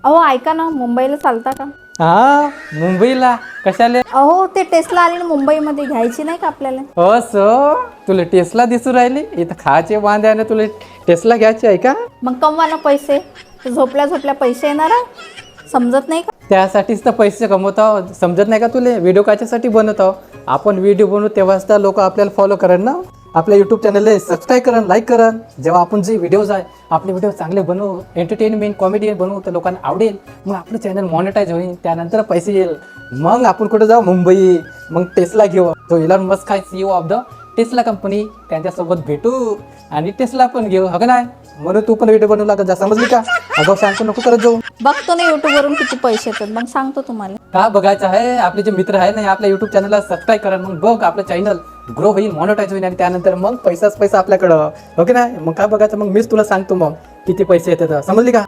अहो ऐका ना, मुंबईला चालता का? हा, मुंबईला कशाले? अहो ते टेस्ला आली ना मुंबईमध्ये, घ्यायची नाही का आपल्याला? असं तुला टेस्ला दिसू राहिली? इथं खायचे वांदे आहे ना, तुला टेस्ला घ्यायची आहे का? मग कमवा ना पैसे. तर झोपल्या झोपल्या पैसे येणार आहे? समजत नाही का? त्यासाठीच तर पैसे कमवत आहोत. समजत नाही का तुले? व्हिडिओ कायच्यासाठी बनवत आहोत? आपण व्हिडिओ बनवू तेव्हाच तर लोक आपल्याला फॉलो करेन ना. आपल्या यूट्यूब चॅनलला सबस्क्राईब करा, लाईक करा. जेव्हा आपण जे व्हिडिओज आहे आपले व्हिडिओ चांगले बनवू, एंटरटेनमेंट कॉमेडी बनवू तर लोकांना आवडेल. मग आपलं चॅनल मॉनिटाईज होईल, त्यानंतर पैसे येईल. मग आपण कुठे जाऊ? मुंबई. मग टेस्ला घेऊ. तो इलॉन मस्क आहे CEO of the Tesla company. त्यांच्यासोबत भेटू आणि टेस्ला पण घेऊ, हो का नाही? म्हणून तू पण व्हिडिओ बनवू लागत जा, समजली का? अगं सांगतो नको करत जाऊ. बघतो ना युट्यूबवरून किती पैसे येतात, मग सांगतो तुम्हाला. का बघायचं आहे? आपले जे मित्र आहे ना, आपल्या युट्यूब चॅनलला सबस्क्राईब करा. मग बघ आपलं चॅनल ग्रो होईल, मॉनिटाईज होईल आणि त्यानंतर मग पैसा आपल्याकडं, हो की नाही? मग काय बघायचं? मग मीच तुला सांगतो मग किती पैसे येतात, समजली का?